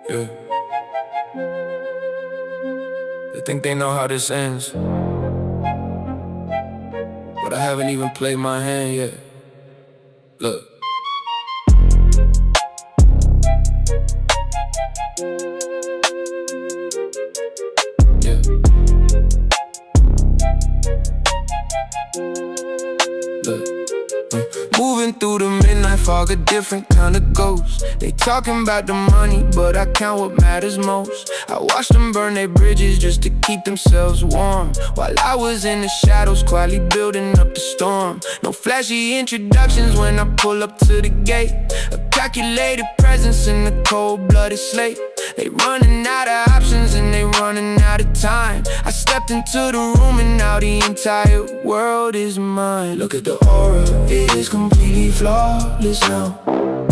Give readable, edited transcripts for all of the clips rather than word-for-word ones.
Yeah. They think they know how this ends, but I haven't even played my hand yet. Look. Yeah. Look. Moving through the midnight fog, a different kind of ghost. They talking about the money, but I count what matters most. I watched them burn their bridges just to keep themselves warm, while I was in the shadows quietly building up the storm. No flashy introductions when I pull up to the gate. A calculated presence in a cold-blooded slate. They running out of options and they running out of time. I stepped into the room and now the entire world is mine. Look at the aura, it is completely flawless now.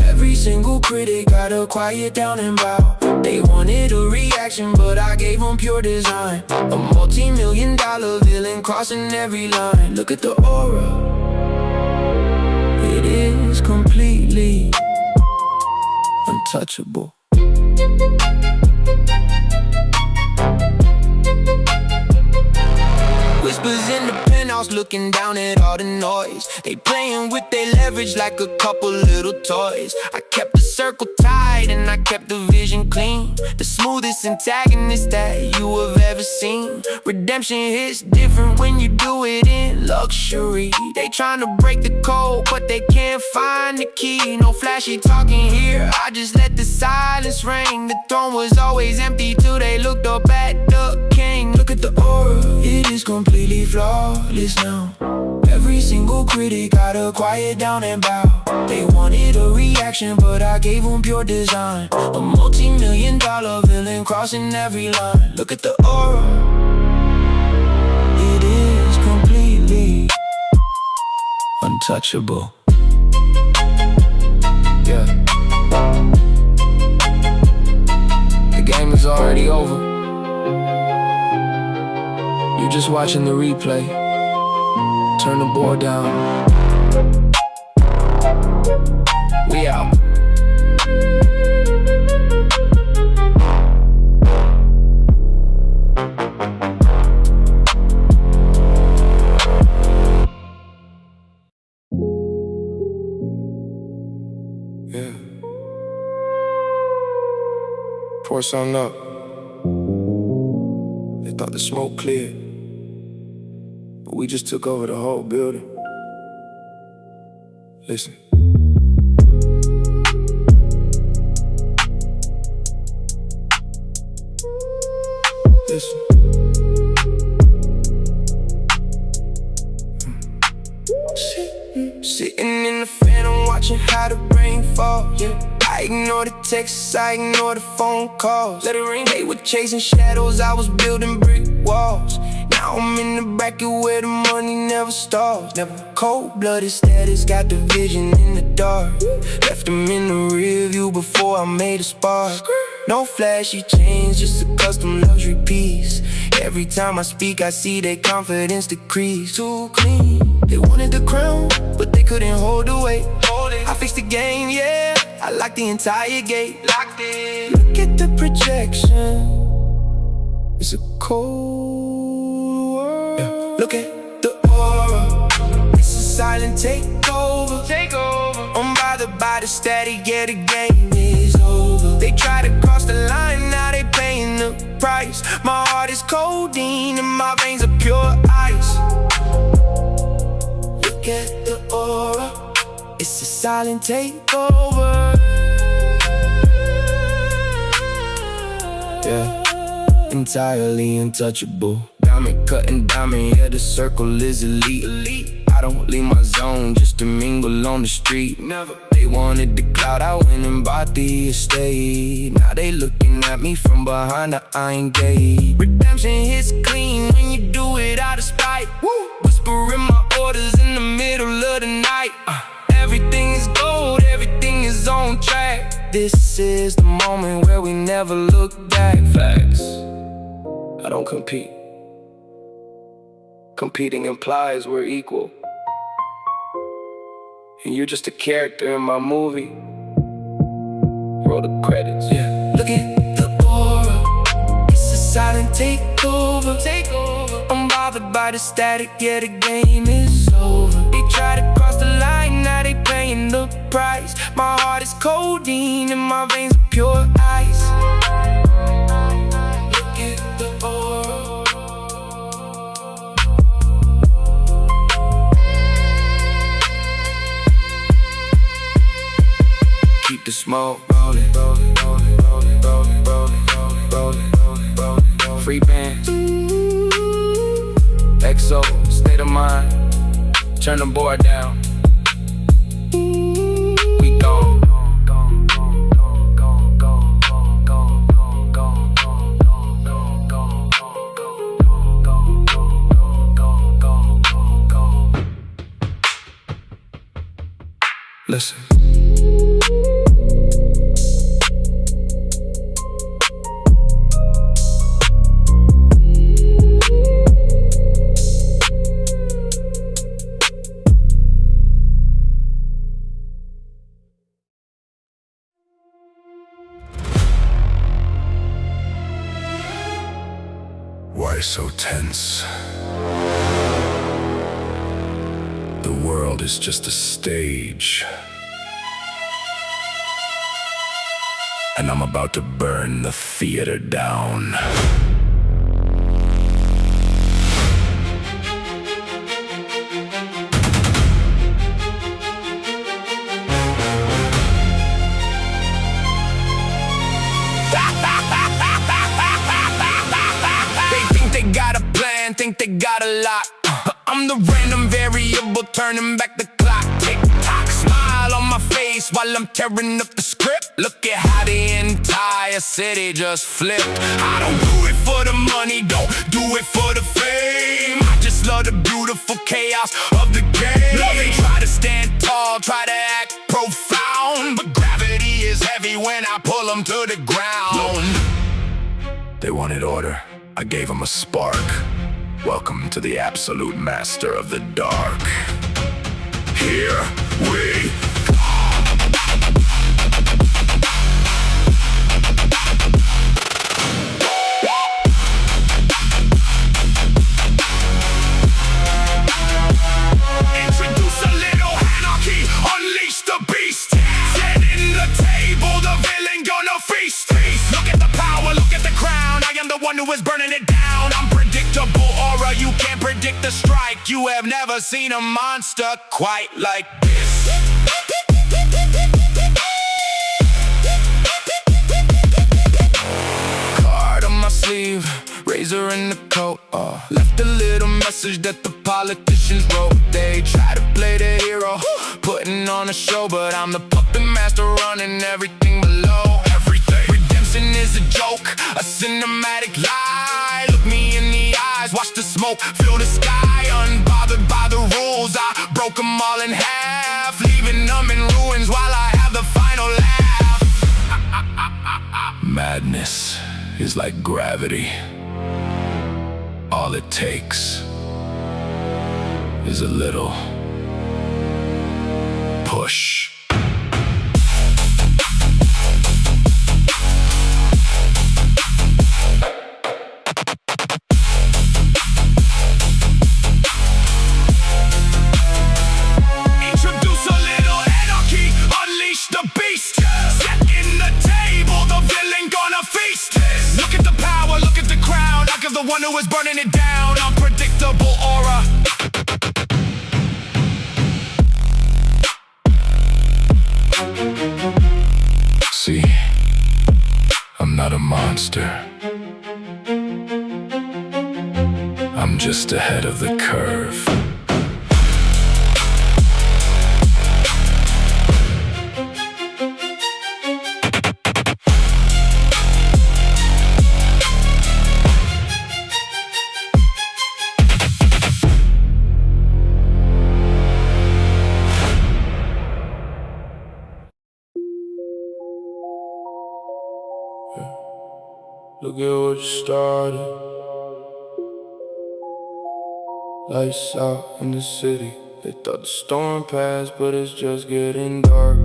Every single critic gotta quiet down and bow. They wanted a reaction, but I gave them pure design. A multi-million-dollar villain crossing every line. Look at the aura, it is completely untouchable. Whispers in the penthouse looking down at all the noise. They playing with their leverage like a couple little toys. I kept the circle tight and I kept the vision clean. The smoothest antagonist that you have ever seen. Redemption hits different when you do it in luxury. They trying to break the code, but they can't find the key. No flashy talking here, I just let the silence ring. The throne was always empty till they looked up at the king. Look at the aura, it is completely flawless now. Every single critic gotta quiet down and bow. They wanted a reaction, but I gave them pure design. A multi-million-dollar villain crossing every line. Look at the aura, it is completely untouchable. Yeah. The game is already over. You're just watching the replay. Turn the board down. We out. Yeah. Pour something up. They thought the smoke cleared, but we just took over the whole building. Listen. Listen. Sitting in the phantom watching how the rain falls. Yeah. I ignore the texts, I ignore the phone calls. Let it ring. They were chasing shadows, I was building brick walls. Now I'm in the bracket where the money never stalls. Never cold-blooded status, got the vision in the dark. Left them in the rear view before I made a spark. No flashy chains, just a custom luxury piece. Every time I speak, I see their confidence decrease. Too clean, they wanted the crown, but they couldn't hold the weight. I fixed the game, yeah, I locked the entire gate. Locked it. Look at the projection, it's a cold world. Yeah. Look at the aura, it's a silent takeover. I'm bothered by the static, yeah, the game is over. They try to cross the line, now they paying the price. My heart is codeine and my veins are pure ice. Look at the aura, it's a silent takeover. Yeah, entirely untouchable. Diamond cutting diamond, yeah, the circle is elite. I don't leave my zone just to mingle on the street. Never. They wanted the clout, I went and bought the estate. Now they looking at me from behind the iron gate. Redemption hits clean when you do it out of spite. Woo. Whispering my orders in the middle of the night. Everything is gold, everything is on track. This is the moment where we never look back. Facts, I don't compete. Competing implies we're equal, and you're just a character in my movie. roll the credits. Yeah. Look at the aura, it's a silent takeover. I'm bothered by the static, yeah, the game is over. They try to cross the line, now they paying the price. My heart is codeine and my veins are pure ice. Look at the aura. Keep the smoke rolling, rolling, rolling, rolling, rolling, rolling, rolling, rolling, rolling, rolling. Free bands, XO, state of mind. Turn the board down. We gone. Listen. Why so tense? The world is just a stage, and I'm about to burn the theater down. Think they got a lot. I'm the random variable turning back the clock. Tick tock, smile on my face while I'm tearing up the script. Look at how the entire city just flipped. I don't do it for the money, don't do it for the fame. I just love the beautiful chaos of the game. They try to stand tall, try to act profound, but gravity is heavy when I pull them to the ground. They wanted order, I gave them a spark. Welcome to the absolute master of the dark. Here we go. Introduce a little anarchy, unleash the beast. Setting the table, the villain gonna feast. Look at the power, look at the crown. I am the one who is burning it down. Untouchable aura, you can't predict the strike. You have never seen a monster quite like this. Card on my sleeve, razor in the coat. Left a little message that the politicians wrote. They try to play the hero, putting on a show, but I'm the puppet master running everything below. Redemption is a joke, a cinematic lie. Look me in the eyes, watch the smoke fill the sky. Unbothered by the rules, I broke them all in half, leaving them in ruins while I have the final laugh. Madness is like gravity. All it takes is a little push. The one who is burning it down, unpredictable aura. See, I'm not a monster. I'm just ahead of the curve. Look at what you started. Lights out in the city. They thought the storm passed, but it's just getting dark.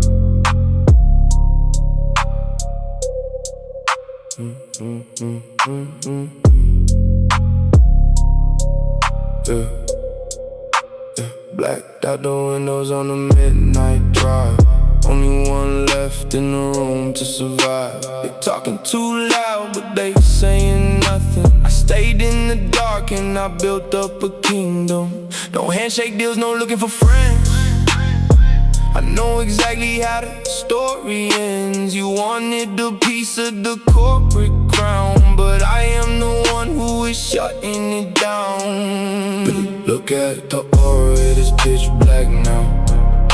Yeah. Blacked out the windows on the midnight drive. Only one left in the room to survive. They talking too loud, but they saying nothing. I stayed in the dark and I built up a kingdom. No handshake deals, no looking for friends. I know exactly how the story ends. You wanted a piece of the corporate crown, but I am the one who is shutting it down. Look at the aura, it is pitch black now.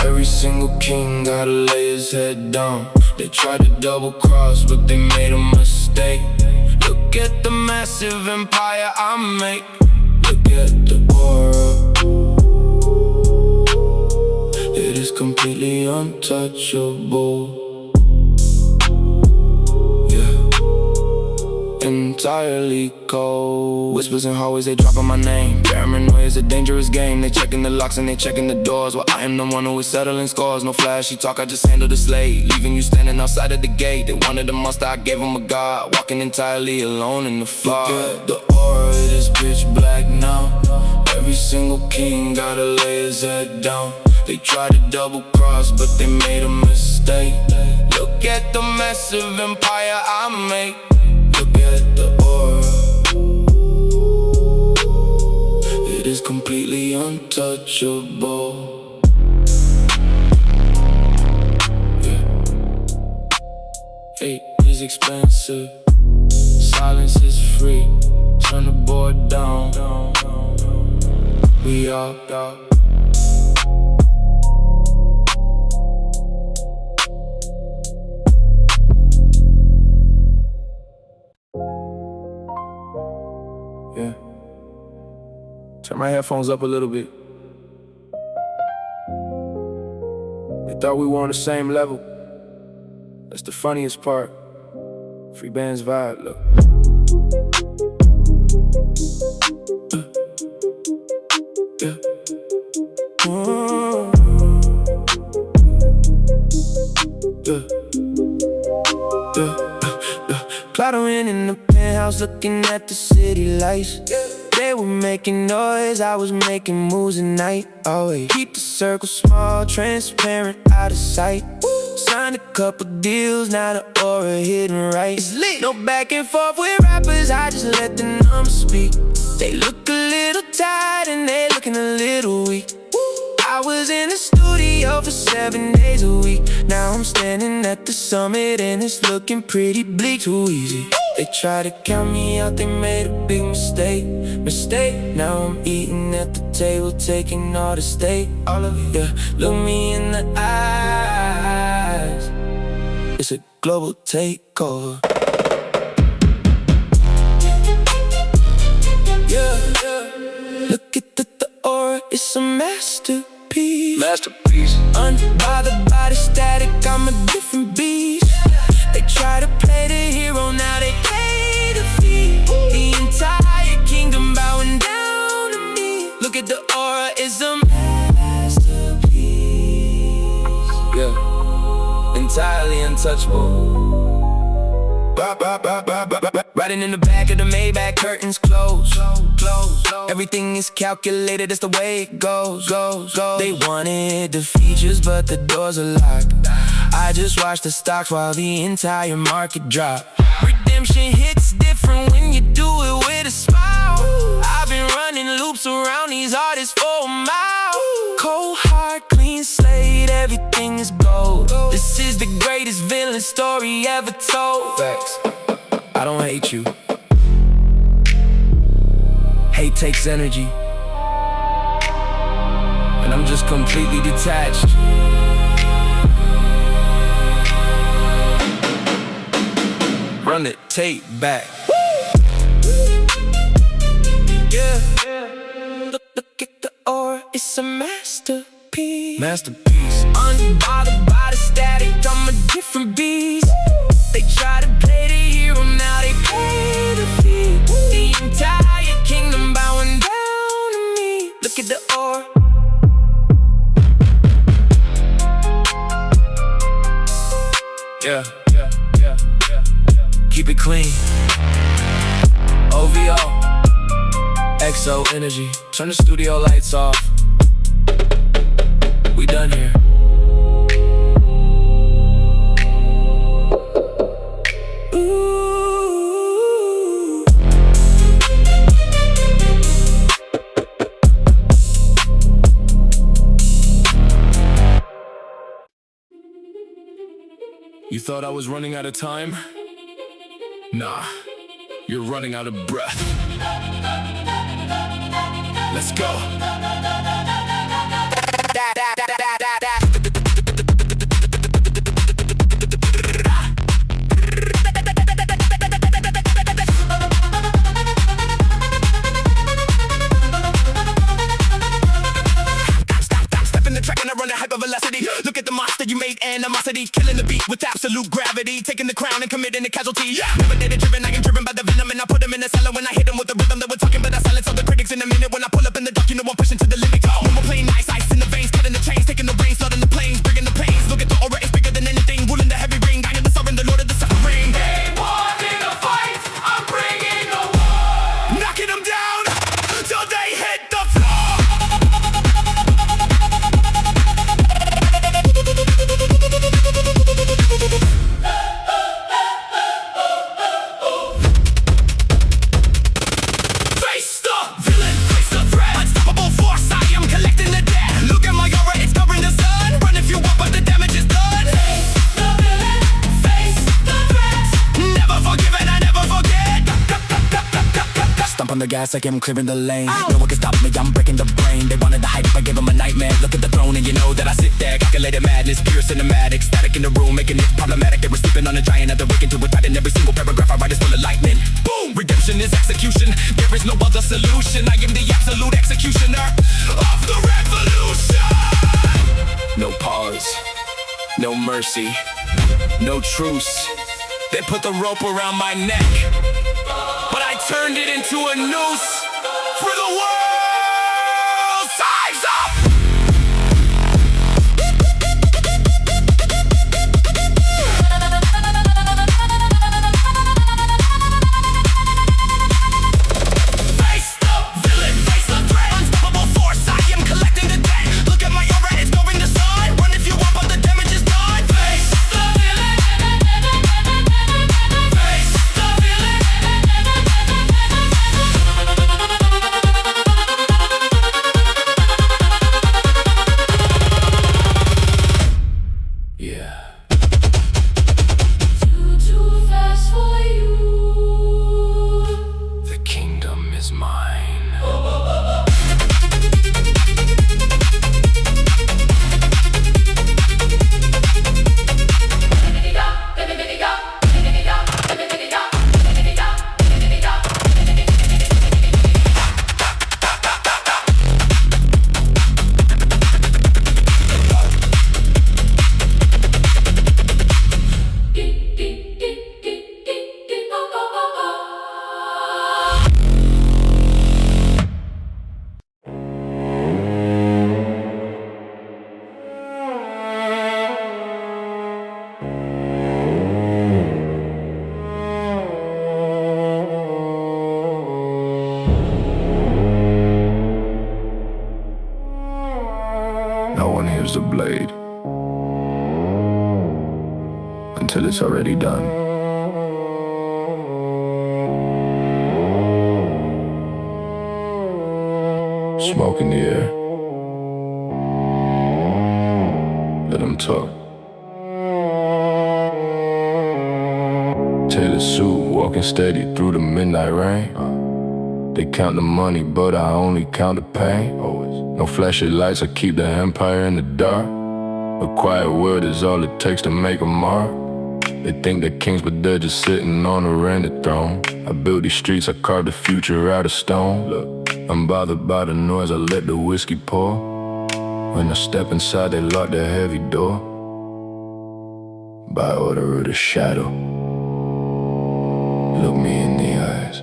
Every single king gotta lay his head down. They tried to double cross, but they made a mistake. Look at the massive empire I make. Look at the aura, it is completely untouchable. Entirely cold. Whispers in hallways, they dropping my name. Paranoia is a dangerous game. They checking the locks and they checking the doors. Well, I am the one who is settling scores. No flashy talk, I just handle the slate. Leaving you standing outside of the gate. They wanted a monster, I gave them a god. Walking entirely alone in the fog. Look at the aura, it is pitch black now. Every single king gotta lay his head down. They tried to double cross, but they made a mistake. Look at the massive empire I make. Look at the aura, it is completely untouchable. Yeah. Hate is expensive, silence is free. Turn the board down. We out. Yeah. Turn my headphones up a little bit. They thought we were on the same level. That's the funniest part. Free bands vibe, look. Yeah. Clattering in the penthouse, looking at the city lights. They were making noise, I was making moves at night. Always keep the circle small, transparent, out of sight. Signed a couple deals, now the aura hidden right. It's lit. No back and forth with rappers, I just let the numbers speak. They look a little tired and they looking a little weak. I was in the studio for 7 days a week. Now I'm standing at the summit and it's looking pretty bleak. Too easy. They tried to count me out, they made a big mistake. Now I'm eating at the table, taking all the steak. All of it, yeah. Look me in the eyes. It's a global takeover. Yeah. Look at the aura, it's a masterpiece. Unbothered by the static, I'm a different beast. They try to play the hero, now they pay the fee. The entire kingdom bowing down to me. Look at the aura, it's a masterpiece. Yeah, entirely untouchable. Riding in the back of the Maybach, curtains closed. Everything is calculated, that's the way it goes. They wanted the features, but the doors are locked. I just watched the stocks while the entire market dropped. Redemption hits different when you do it with a smile. I've been running loops around these artists for a mile. Cold heart, clean slate, everything is gold. This is the greatest villain story ever told. Facts. I don't hate you. Hate takes energy, and I'm just completely detached. Run the tape back. Yeah. Look at the aura, it's a masterpiece. Unbothered by the static, I'm a different beast. They try to play the hero, now they pay the fee. The entire kingdom bowing down to me. Look at the aura. Yeah. keep it clean. OVO, XO energy. Turn the studio lights off. We done here. You thought I was running out of time? Nah, you're running out of breath. Let's go. Step in the track and I run at hypervelocity. Look at the monster you made, animosity. Killing the beat with absolute gravity. Taking the crown and committing a casualty. Never did it driven, I am driven by the venom. And I put them in the cellar when I hit them with the rhythm that we're talking. But I silence all the critics in a minute. When I pull up in the dark, you know I'm pushing to the limit. No more playing nice, ice in the veins. Cutting the chains, taking the reins, flooding the planes, bringing the pains. Look at the aura, it's bigger than anything. Ruling the heavy ring, I am the sovereign, the lord of the suffering. They wanting a fight, I'm bringing the war. Knocking them down till they hit the floor. Face the villain, face the threat. Unstoppable force, I am collecting the dead. Look at my aura, it's covering the sun. Run if you want, but the damage is done. Face the villain, face the threat. Never forgive and I never forget. Stomp on the gas like I'm clearing the lane. No one can stop me, I'm breaking the brain. They wanted the hype, I gave them a nightmare. Look at the throne and you know that I sit there. Calculated madness, pure cinematic. Static in the room, making it problematic. They were sleeping on a giant, now they're waking to a titan. Every single paragraph I write is full of lightning. Boom! Redemption is execution. There is no other solution. I am the absolute executioner of the revolution. No pause, no mercy, no truce. They put the rope around my neck, but I turned it into a noose for the world. Time's up! Face the villain, face the threat. Unstoppable force, I am collecting the dead. Look at my aura, it's covering the sun. Run if you want, but the damage is done. Face the villain. Face the villain. Yeah. Too fast for you. The kingdom is mine. No one hears the blade until it's already done. Smoke in the air. Let them talk. Tailored suit, walking steady through the midnight rain. They count the money, but I only count the pain. No flashy lights, I keep the empire in the dark. A quiet word is all it takes to make a mark. They think they're kings, but they're just sitting on a rented throne. I built these streets, I carved the future out of stone. Look, I'm bothered by the noise, I let the whiskey pour. When I step inside, they lock the heavy door. By order of the shadow, look me in the eyes.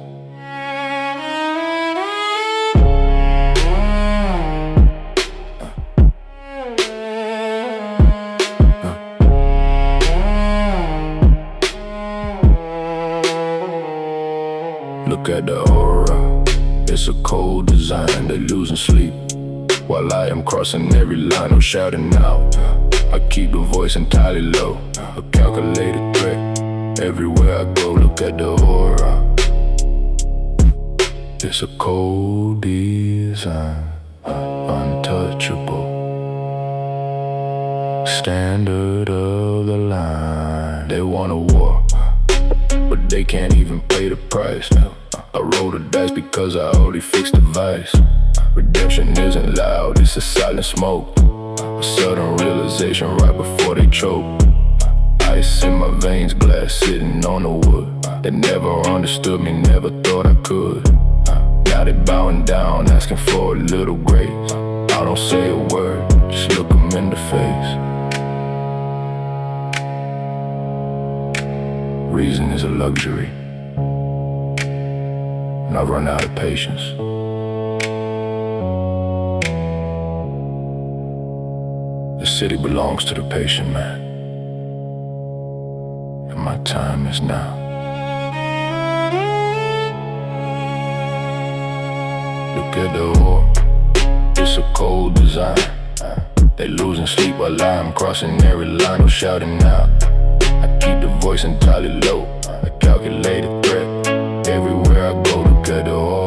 Look at the aura, it's a cold design. They losing sleep while I am crossing every line. I'm shouting out, I keep the voice entirely low. A calculated threat everywhere I go. Look at the aura, it's a cold design. Untouchable, standard of the line. They want a war, but they can't even pay the price. I roll the dice because I already fixed the vice. Redemption isn't loud, it's a silent smoke. A sudden realization right before they choke. Ice in my veins, glass sitting on the wood. They never understood me, never thought I could. Now they bowing down, asking for a little grace. I don't say a word, just look them in the face. Reason is a luxury, and I've run out of patience. The city belongs to the patient man, and my time is now. Look at the aura, it's a cold design. They losing sleep while I'm crossing every line. I'm shouting out, I keep the voice entirely low. A calculated threat everywhere I go. Look at the aura.